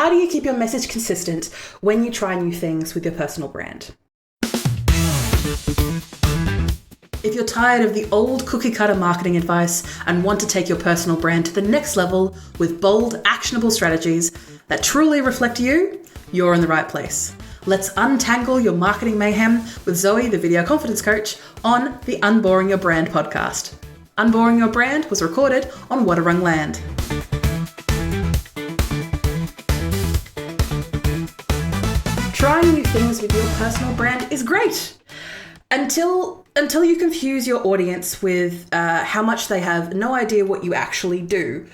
how do you keep your message consistent when you try new things with your personal brand? If you're tired of the old cookie cutter marketing advice and want to take your personal brand to the next level with bold, actionable strategies that truly reflect you, you're in the right place. Let's untangle your marketing mayhem with Zoe, the video confidence coach, on the Unboring Your Brand podcast. Unboring Your Brand was recorded on Wadawurrung land. Trying new things with your personal brand is great until you confuse your audience with how much they have no idea what you actually do,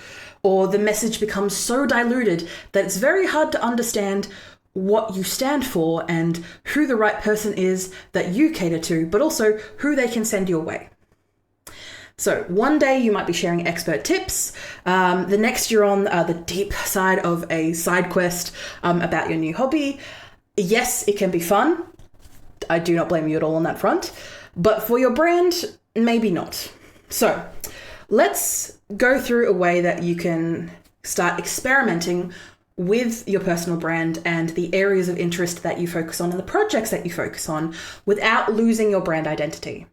or the message becomes so diluted that it's very hard to understand what you stand for and who the right person is that you cater to, but also who they can send your way. So one day you might be sharing expert tips. The next you're on the deep side of a side quest about your new hobby. Yes, it can be fun. I do not blame you at all on that front. But for your brand, maybe not. So let's go through a way that you can start experimenting with your personal brand and the areas of interest that you focus on and the projects that you focus on without losing your brand identity.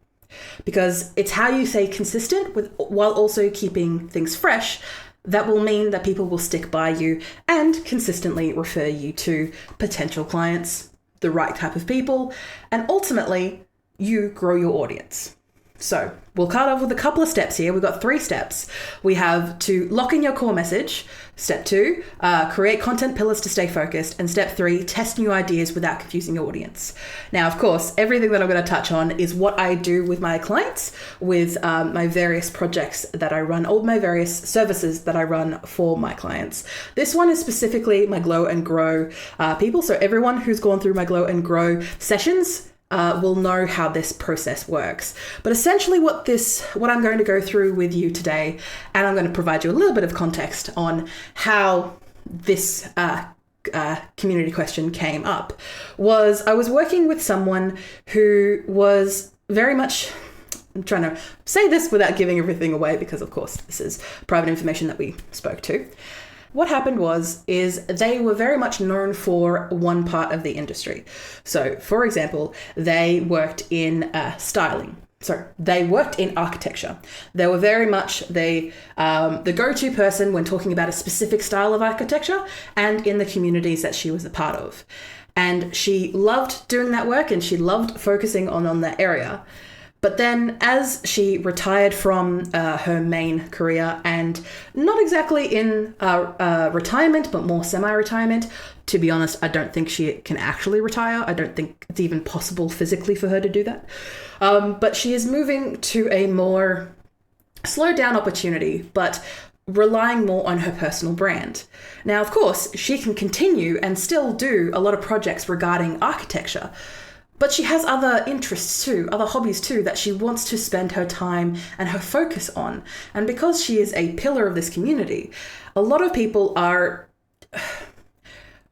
Because it's how you stay consistent while also keeping things fresh that will mean that people will stick by you and consistently refer you to potential clients, the right type of people, and ultimately you grow your audience. So we'll start off with a couple of steps here. We've got 3 steps. We have to lock in your core message. Step 2, create content pillars to stay focused. And step 3, test new ideas without confusing your audience. Now, of course, everything that I'm going to touch on is what I do with my clients, with my various projects that I run, all my various services that I run for my clients. This one is specifically my Glow and Grow people. So everyone who's gone through my Glow and Grow sessions will know how this process works. But essentially what I'm going to go through with you today, and I'm going to provide you a little bit of context on how this community question came up, was I was working with someone who was very much, I'm trying to say this without giving everything away because of course this is private information that we spoke to. What happened is they were very much known for one part of the industry. So, for example, they worked in styling. So they worked in architecture. They were very much the go-to person when talking about a specific style of architecture and in the communities that she was a part of. And she loved doing that work and she loved focusing on that area. But then as she retired from her main career, and not exactly in retirement, but more semi-retirement, to be honest, I don't think she can actually retire. I don't think it's even possible physically for her to do that. But she is moving to a more slowed down opportunity, but relying more on her personal brand. Now, of course, she can continue and still do a lot of projects regarding architecture, but she has other interests too, other hobbies too, that she wants to spend her time and her focus on. And because she is a pillar of this community, a lot of people are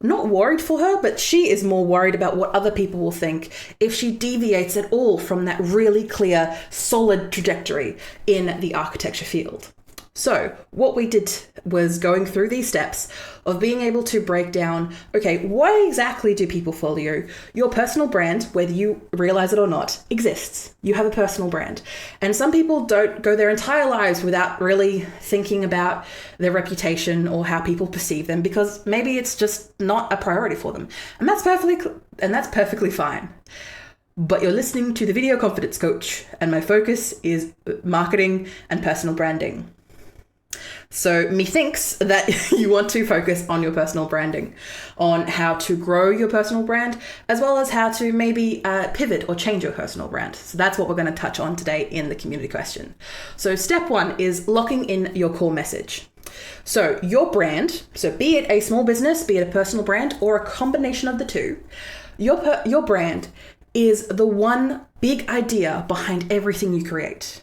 not worried for her, but she is more worried about what other people will think if she deviates at all from that really clear, solid trajectory in the architecture field. So what we did was going through these steps of being able to break down, okay, why exactly do people follow you? Your personal brand, whether you realize it or not, exists. You have a personal brand. And some people don't go their entire lives without really thinking about their reputation or how people perceive them because maybe it's just not a priority for them. And that's perfectly fine. But you're listening to the Video Confidence Coach, and my focus is marketing and personal branding. So methinks that you want to focus on your personal branding, on how to grow your personal brand, as well as how to maybe pivot or change your personal brand. So that's what we're going to touch on today in the community question. So step 1 is locking in your core message. So your brand, so be it a small business, be it a personal brand, or a combination of the two, your brand is the one big idea behind everything you create.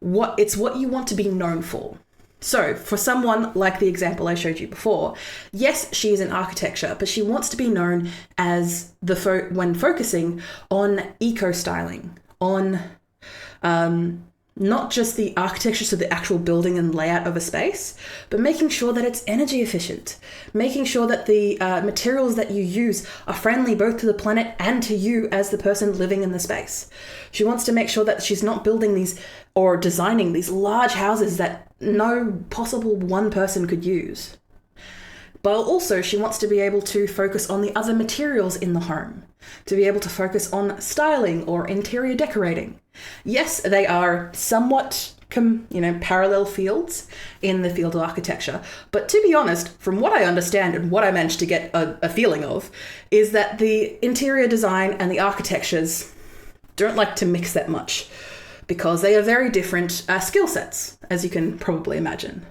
It's what you want to be known for. So for someone like the example I showed you before, yes, she is in architecture, but she wants to be known as when focusing on eco styling, on not just the architecture, so the actual building and layout of a space, but making sure that it's energy efficient, making sure that the materials that you use are friendly both to the planet and to you as the person living in the space. She wants to make sure that she's not building these or designing these large houses that no possible one person could use. But also she wants to be able to focus on the other materials in the home, to be able to focus on styling or interior decorating. Yes, they are somewhat parallel fields in the field of architecture. But to be honest, from what I understand and what I managed to get a feeling of, is that the interior design and the architectures don't like to mix that much because they are very different skill sets, as you can probably imagine.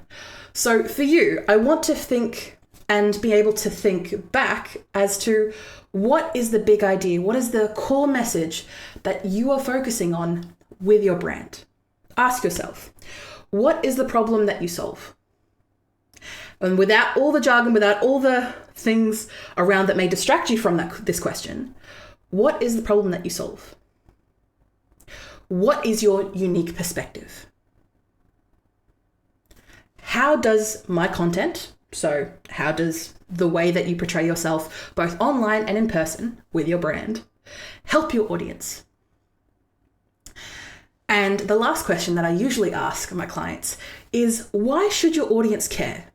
So for you, I want to think and be able to think back as to what is the big idea, what is the core message that you are focusing on with your brand. Ask yourself, what is the problem that you solve? And without all the jargon, without all the things around that may distract you from this question, what is the problem that you solve? What is your unique perspective? How does my content, so how does the way that you portray yourself both online and in person with your brand, help your audience? And the last question that I usually ask my clients is, why should your audience care?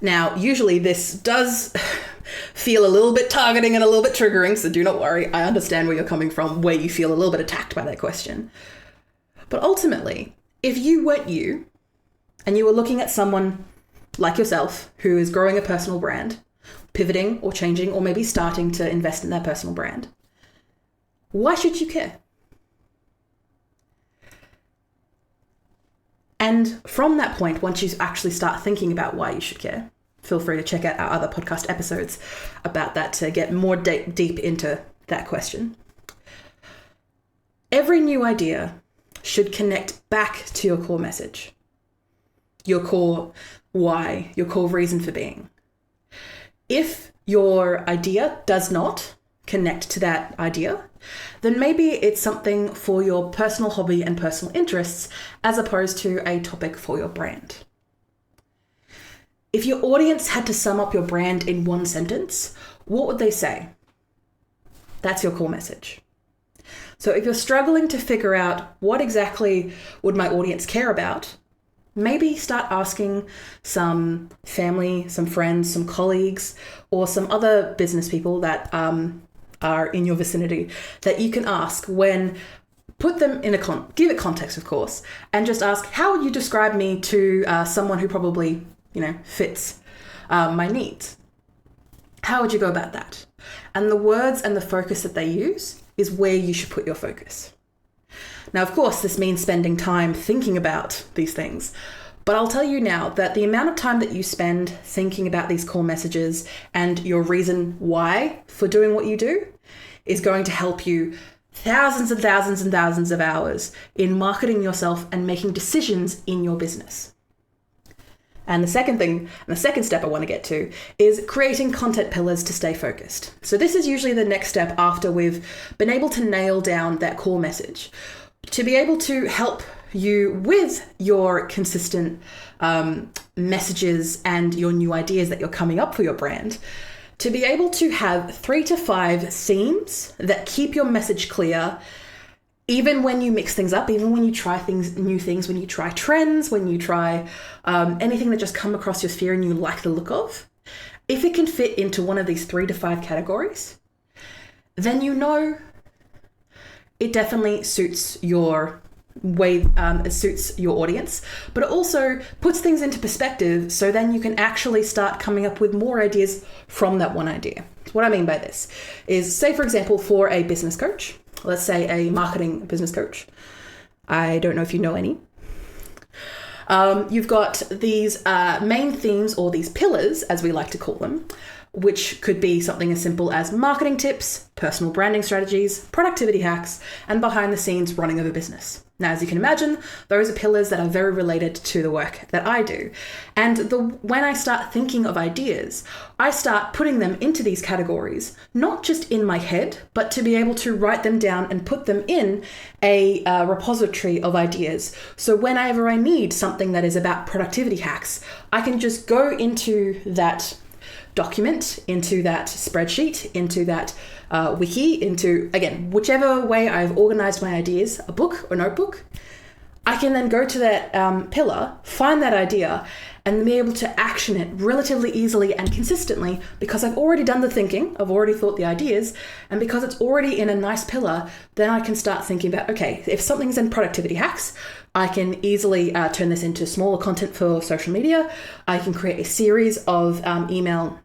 Now, usually this does feel a little bit targeting and a little bit triggering, so do not worry. I understand where you're coming from, where you feel a little bit attacked by that question. But ultimately, if you weren't you, and you were looking at someone like yourself who is growing a personal brand, pivoting or changing, or maybe starting to invest in their personal brand, why should you care? And from that point, once you actually start thinking about why you should care, feel free to check out our other podcast episodes about that to get more deep into that question. Every new idea should connect back to your core message, your core why, your core reason for being. If your idea does not connect to that idea, then maybe it's something for your personal hobby and personal interests as opposed to a topic for your brand. If your audience had to sum up your brand in one sentence, what would they say? That's your core message. So if you're struggling to figure out what exactly would my audience care about, maybe start asking some family, some friends, some colleagues, or some other business people that are in your vicinity that you can ask when, put them in give it context, of course, and just ask, how would you describe me to someone who probably, fits my needs? How would you go about that? And the words and the focus that they use is where you should put your focus. Now, of course, this means spending time thinking about these things, but I'll tell you now that the amount of time that you spend thinking about these core messages and your reason why for doing what you do is going to help you thousands and thousands and thousands of hours in marketing yourself and making decisions in your business. And the second step I want to get to is creating content pillars to stay focused. So this is usually the next step after we've been able to nail down that core message, to be able to help you with your consistent messages and your new ideas that you're coming up for your brand, to be able to have 3 to 5 themes that keep your message clear, even when you mix things up, even when you try new things, when you try trends, when you try anything that just come across your sphere and you like the look of. If it can fit into one of these 3 to 5 categories, then it definitely suits your way, it suits your audience, but it also puts things into perspective, so then you can actually start coming up with more ideas from that one idea. So what I mean by this is, say for example, for a business coach, let's say a marketing business coach, I don't know if you know any, you've got these main themes, or these pillars as we like to call them, which could be something as simple as marketing tips, personal branding strategies, productivity hacks, and behind the scenes running of a business. Now, as you can imagine, those are pillars that are very related to the work that I do. And when I start thinking of ideas, I start putting them into these categories, not just in my head, but to be able to write them down and put them in a repository of ideas. So whenever I need something that is about productivity hacks, I can just go into that document, into that spreadsheet, into that wiki, into, again, whichever way I've organized my ideas, a book or notebook. I can then go to that pillar, find that idea, and be able to action it relatively easily and consistently because I've already done the thinking, I've already thought the ideas, and because it's already in a nice pillar, then I can start thinking about, okay, if something's in productivity hacks, I can easily turn this into smaller content for social media. I can create a series of email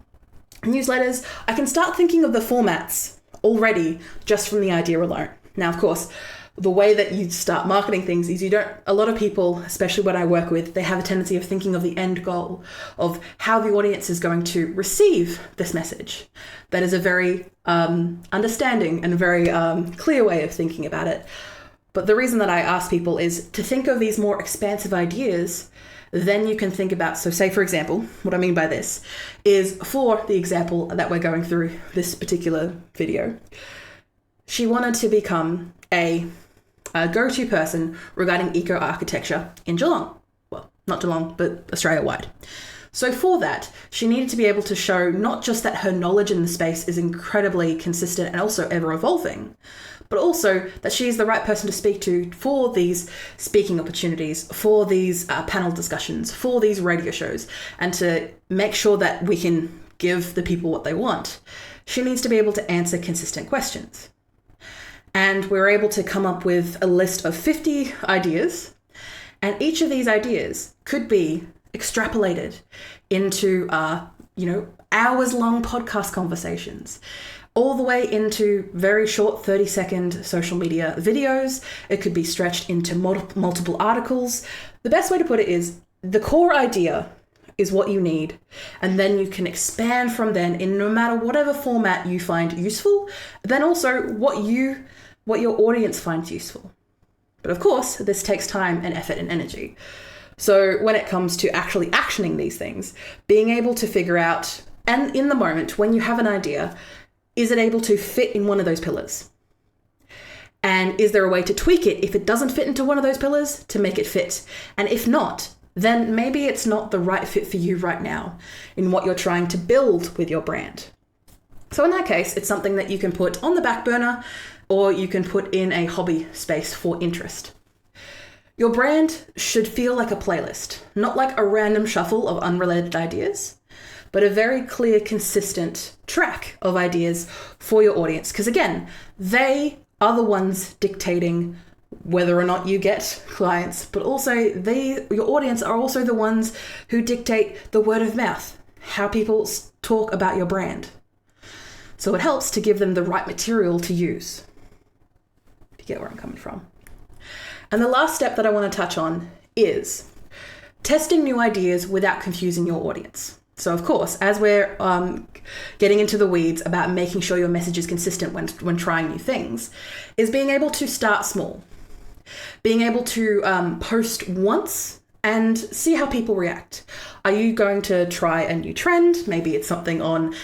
newsletters. I can start thinking of the formats already just from the idea alone. Now, of course, the way that you start marketing things is a lot of people, especially when I work with, they have a tendency of thinking of the end goal of how the audience is going to receive this message. That is a very understanding and very clear way of thinking about it. But the reason that I ask people is to think of these more expansive ideas. Then you can think about, so say for example, what I mean by this is for the example that we're going through this particular video, she wanted to become a go-to person regarding eco-architecture in Geelong. Well, not Geelong, but Australia-wide. So for that, she needed to be able to show not just that her knowledge in the space is incredibly consistent and also ever-evolving, but also that she is the right person to speak to for these speaking opportunities, for these panel discussions, for these radio shows, and to make sure that we can give the people what they want. She needs to be able to answer consistent questions. And we're able to come up with a list of 50 ideas, and each of these ideas could be extrapolated into, hours-long podcast conversations, all the way into very short 30-second social media videos. It could be stretched into multiple articles. The best way to put it is the core idea is what you need, and then you can expand from then in no matter whatever format you find useful, then also what your audience finds useful. But of course, this takes time and effort and energy. So when it comes to actually actioning these things, being able to figure out, and in the moment when you have an idea, is it able to fit in one of those pillars? And is there a way to tweak it if it doesn't fit into one of those pillars to make it fit? And if not, then maybe it's not the right fit for you right now in what you're trying to build with your brand. So in that case, it's something that you can put on the back burner, or you can put in a hobby space for interest. Your brand should feel like a playlist, not like a random shuffle of unrelated ideas, but a very clear, consistent track of ideas for your audience. Because again, they are the ones dictating whether or not you get clients, but also your audience are also the ones who dictate the word of mouth, how people talk about your brand. So it helps to give them the right material to use. If you get where I'm coming from. And the last step that I want to touch on is testing new ideas without confusing your audience. So of course, as we're getting into the weeds about making sure your message is consistent when trying new things, is being able to start small. Being able to post once and see how people react. Are you going to try a new trend? Maybe it's something on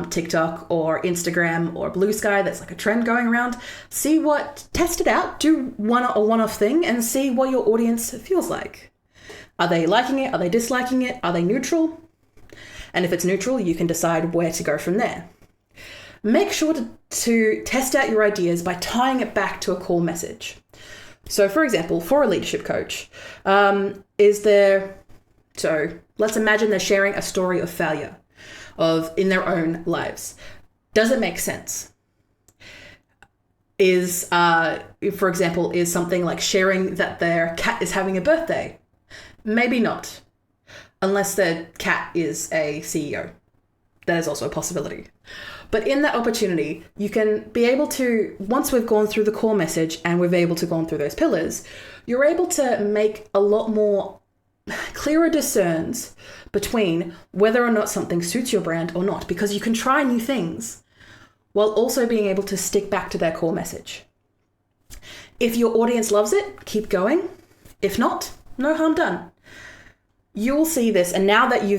TikTok or Instagram or Blue Sky that's like a trend going around. Test it out, do a one-off thing and see what your audience feels like. Are they liking it? Are they disliking it? Are they neutral? And if it's neutral, you can decide where to go from there. Make sure to test out your ideas by tying it back to a core message. So for example, for a leadership coach, let's imagine they're sharing a story of failure in their own lives. Does it make sense? For example, is something like sharing that their cat is having a birthday? Maybe not, unless their cat is a CEO. That is also a possibility. But in that opportunity, you can be able to, once we've gone through the core message and we've able to gone through those pillars, you're able to make a lot more clearer discerns between whether or not something suits your brand or not, because you can try new things while also being able to stick back to their core message. If your audience loves it, keep going. If not, no harm done. You'll see this, and now that you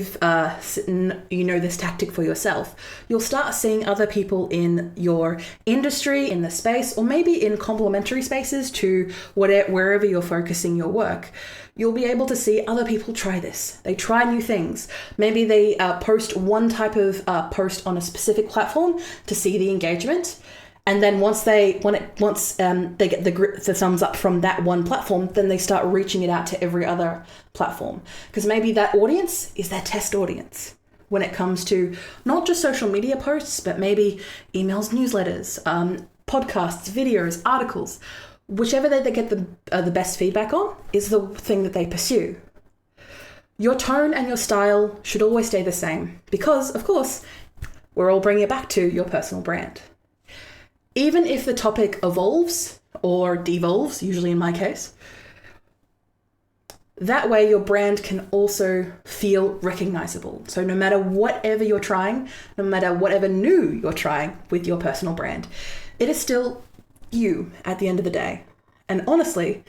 know this tactic for yourself, you'll start seeing other people in your industry, in the space, or maybe in complementary spaces to wherever you're focusing your work. You'll be able to see other people try this. They try new things. Maybe they post one type of post on a specific platform to see the engagement. And then once they get the thumbs up from that one platform, then they start reaching it out to every other platform. Because maybe that audience is their test audience when it comes to not just social media posts, but maybe emails, newsletters, podcasts, videos, articles. Whichever they get the best feedback on is the thing that they pursue. Your tone and your style should always stay the same because, of course, we're all bringing it back to your personal brand. Even if the topic evolves or devolves, usually in my case, that way your brand can also feel recognizable. So no matter whatever you're trying, no matter whatever new you're trying with your personal brand, it is still you at the end of the day. And honestly,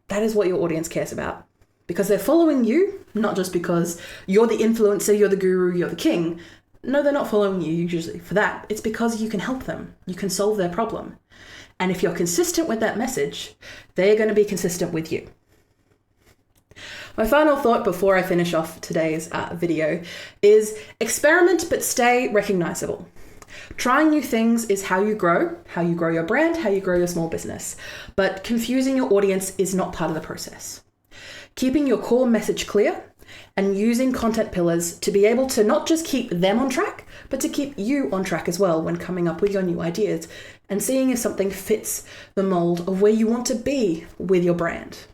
that is what your audience cares about. Because they're following you, not just because you're the influencer, you're the guru, you're the king. No, they're not following you usually for that. It's because you can help them. You can solve their problem. And if you're consistent with that message, they're going to be consistent with you. My final thought before I finish off today's video is experiment but stay recognizable. Trying new things is how you grow your brand, how you grow your small business. But confusing your audience is not part of the process. Keeping your core message clear and using content pillars to be able to not just keep them on track, but to keep you on track as well when coming up with your new ideas and seeing if something fits the mold of where you want to be with your brand.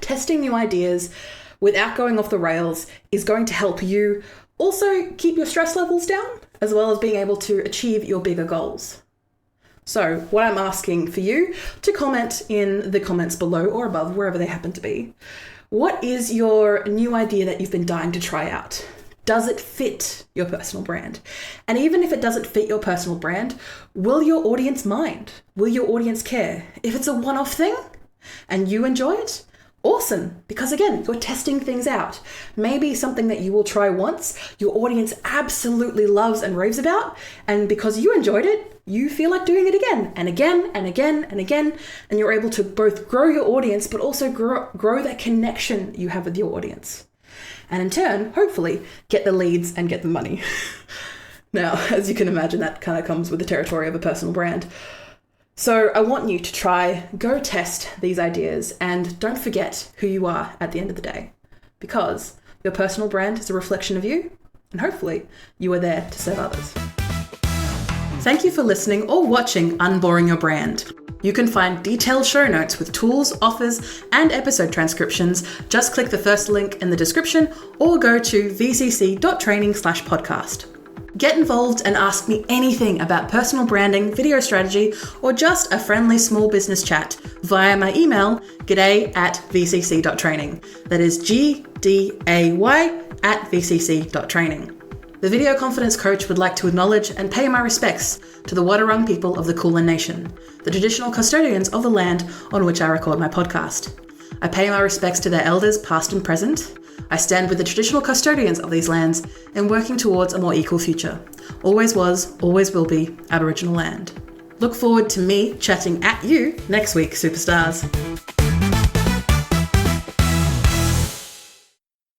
Testing new ideas without going off the rails is going to help you also keep your stress levels down, as well as being able to achieve your bigger goals. So what I'm asking for you to comment in the comments below or above, wherever they happen to be, what is your new idea that you've been dying to try out? Does it fit your personal brand? And even if it doesn't fit your personal brand, will your audience mind? Will your audience care? If it's a one-off thing and you enjoy it, awesome, because again, you're testing things out. Maybe something that you will try once, your audience absolutely loves and raves about, and because you enjoyed it, you feel like doing it again and again and again and again, and you're able to both grow your audience, but also grow that connection you have with your audience. And in turn, hopefully, get the leads and get the money. Now, as you can imagine, that kind of comes with the territory of a personal brand. So I want you to go test these ideas, and don't forget who you are at the end of the day, because your personal brand is a reflection of you, and hopefully you are there to serve others. Thank you for listening or watching Unboring Your Brand. You can find detailed show notes with tools, offers, and episode transcriptions. Just click the first link in the description or go to vcc.training/podcast. Get involved and ask me anything about personal branding, video strategy, or just a friendly small business chat via my email, g'day@vcc.training. That is gday@vcc.training. The Video Confidence Coach would like to acknowledge and pay my respects to the Wadawurrung people of the Kulin Nation, the traditional custodians of the land on which I record my podcast. I pay my respects to their elders past and present. I stand with the traditional custodians of these lands in working towards a more equal future. Always was, always will be Aboriginal land. Look forward to me chatting at you next week, superstars.